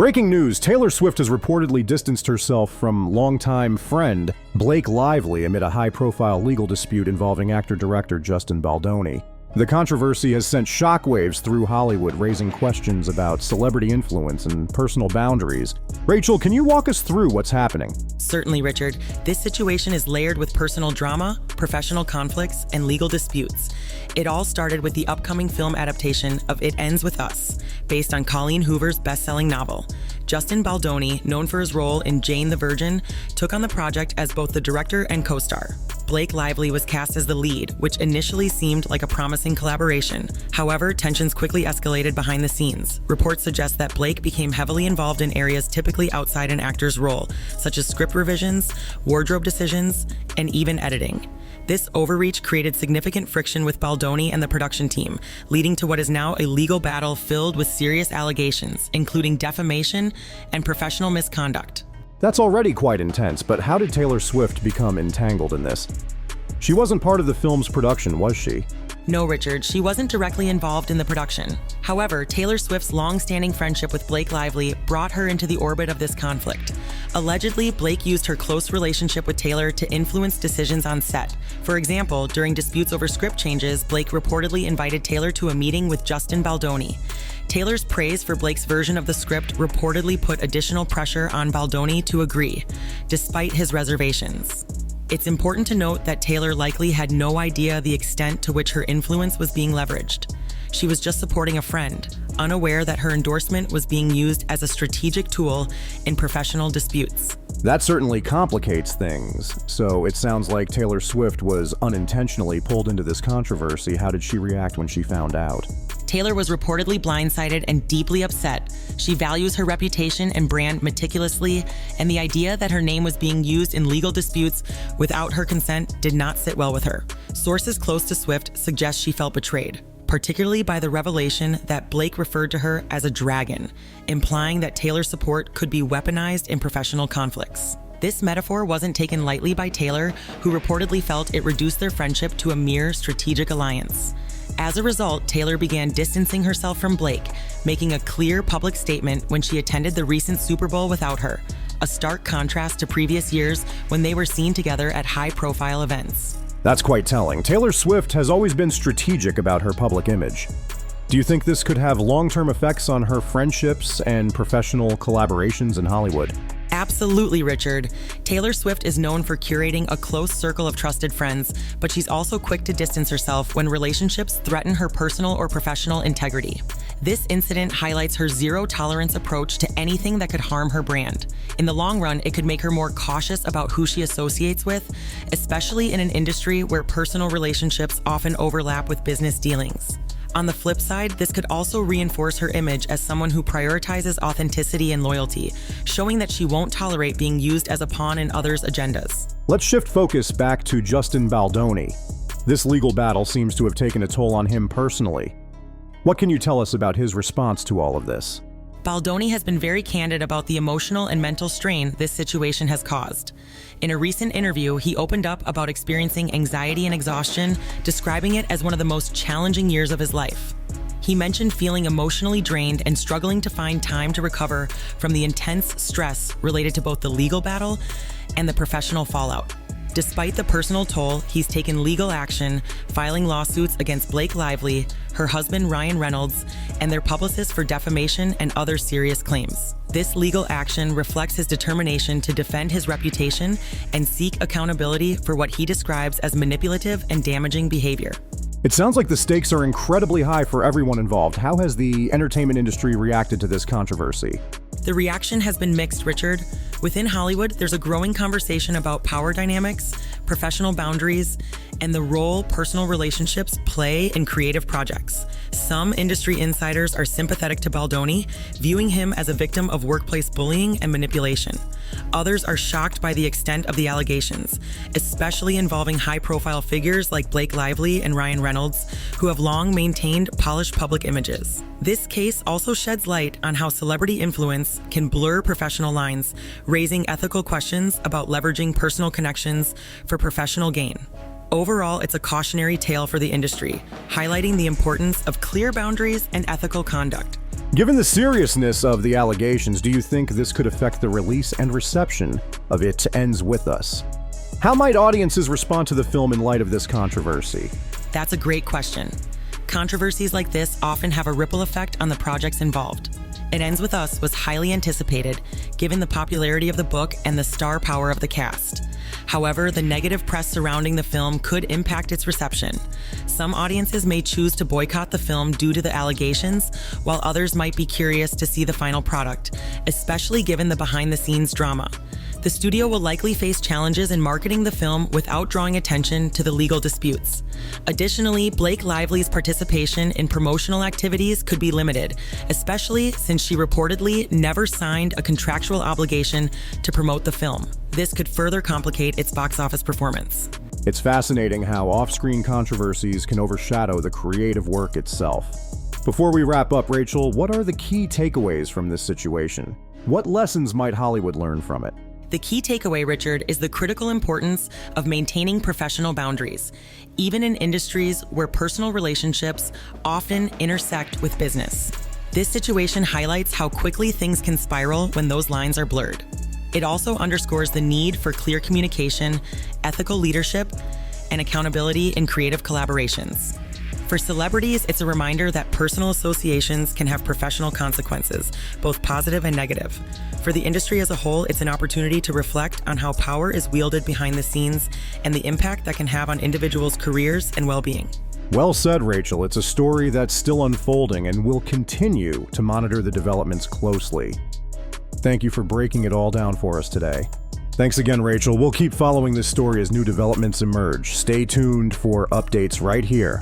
Breaking news, Taylor Swift has reportedly distanced herself from longtime friend Blake Lively amid a high-profile legal dispute involving actor-director Justin Baldoni. The controversy has sent shockwaves through Hollywood, raising questions about celebrity influence and personal boundaries. Rachel, can you walk us through what's happening? Certainly, Richard. This situation is layered with personal drama, professional conflicts, and legal disputes. It all started with the upcoming film adaptation of It Ends With Us, based on Colleen Hoover's best-selling novel. Justin Baldoni, known for his role in Jane the Virgin, took on the project as both the director and co-star. Blake Lively was cast as the lead, which initially seemed like a promising collaboration. However, tensions quickly escalated behind the scenes. Reports suggest that Blake became heavily involved in areas typically outside an actor's role, such as script revisions, wardrobe decisions, and even editing. This overreach created significant friction with Baldoni and the production team, leading to what is now a legal battle filled with serious allegations, including defamation and professional misconduct. That's already quite intense, but how did Taylor Swift become entangled in this? She wasn't part of the film's production, was she? No, Richard, she wasn't directly involved in the production. However, Taylor Swift's long-standing friendship with Blake Lively brought her into the orbit of this conflict. Allegedly, Blake used her close relationship with Taylor to influence decisions on set. For example, during disputes over script changes, Blake reportedly invited Taylor to a meeting with Justin Baldoni. Taylor's praise for Blake's version of the script reportedly put additional pressure on Baldoni to agree, despite his reservations. It's important to note that Taylor likely had no idea the extent to which her influence was being leveraged. She was just supporting a friend, unaware that her endorsement was being used as a strategic tool in professional disputes. That certainly complicates things. So it sounds like Taylor Swift was unintentionally pulled into this controversy. How did she react when she found out? Taylor was reportedly blindsided and deeply upset. She values her reputation and brand meticulously, and the idea that her name was being used in legal disputes without her consent did not sit well with her. Sources close to Swift suggest she felt betrayed, particularly by the revelation that Blake referred to her as a dragon, implying that Taylor's support could be weaponized in professional conflicts. This metaphor wasn't taken lightly by Taylor, who reportedly felt it reduced their friendship to a mere strategic alliance. As a result, Taylor began distancing herself from Blake, making a clear public statement when she attended the recent Super Bowl without her, a stark contrast to previous years when they were seen together at high-profile events. That's quite telling. Taylor Swift has always been strategic about her public image. Do you think this could have long-term effects on her friendships and professional collaborations in Hollywood? Absolutely, Richard. Taylor Swift is known for curating a close circle of trusted friends, but she's also quick to distance herself when relationships threaten her personal or professional integrity. This incident highlights her zero-tolerance approach to anything that could harm her brand. In the long run, it could make her more cautious about who she associates with, especially in an industry where personal relationships often overlap with business dealings. On the flip side, this could also reinforce her image as someone who prioritizes authenticity and loyalty, showing that she won't tolerate being used as a pawn in others' agendas. Let's shift focus back to Justin Baldoni. This legal battle seems to have taken a toll on him personally. What can you tell us about his response to all of this? Baldoni has been very candid about the emotional and mental strain this situation has caused. In a recent interview, he opened up about experiencing anxiety and exhaustion, describing it as one of the most challenging years of his life. He mentioned feeling emotionally drained and struggling to find time to recover from the intense stress related to both the legal battle and the professional fallout. Despite the personal toll, he's taken legal action, filing lawsuits against Blake Lively, her husband Ryan Reynolds, and their publicist for defamation and other serious claims. This legal action reflects his determination to defend his reputation and seek accountability for what he describes as manipulative and damaging behavior. It sounds like the stakes are incredibly high for everyone involved. How has the entertainment industry reacted to this controversy? The reaction has been mixed, Richard. Within Hollywood, there's a growing conversation about power dynamics, professional boundaries, and the role personal relationships play in creative projects. Some industry insiders are sympathetic to Baldoni, viewing him as a victim of workplace bullying and manipulation. Others are shocked by the extent of the allegations, especially involving high-profile figures like Blake Lively and Ryan Reynolds, who have long maintained polished public images. This case also sheds light on how celebrity influence can blur professional lines, raising ethical questions about leveraging personal connections for professional gain. Overall, it's a cautionary tale for the industry, highlighting the importance of clear boundaries and ethical conduct. Given the seriousness of the allegations, do you think this could affect the release and reception of It Ends With Us? How might audiences respond to the film in light of this controversy? That's a great question. Controversies like this often have a ripple effect on the projects involved. It Ends With Us was highly anticipated, given the popularity of the book and the star power of the cast. However, the negative press surrounding the film could impact its reception. Some audiences may choose to boycott the film due to the allegations, while others might be curious to see the final product, especially given the behind-the-scenes drama. The studio will likely face challenges in marketing the film without drawing attention to the legal disputes. Additionally, Blake Lively's participation in promotional activities could be limited, especially since she reportedly never signed a contractual obligation to promote the film. This could further complicate its box office performance. It's fascinating how off-screen controversies can overshadow the creative work itself. Before we wrap up, Rachel, what are the key takeaways from this situation? What lessons might Hollywood learn from it? The key takeaway, Richard, is the critical importance of maintaining professional boundaries, even in industries where personal relationships often intersect with business. This situation highlights how quickly things can spiral when those lines are blurred. It also underscores the need for clear communication, ethical leadership, and accountability in creative collaborations. For celebrities, it's a reminder that personal associations can have professional consequences, both positive and negative. For the industry as a whole, it's an opportunity to reflect on how power is wielded behind the scenes and the impact that can have on individuals' careers and well-being. Well said, Rachel. It's a story that's still unfolding and we'll continue to monitor the developments closely. Thank you for breaking it all down for us today. Thanks again, Rachel. We'll keep following this story as new developments emerge. Stay tuned for updates right here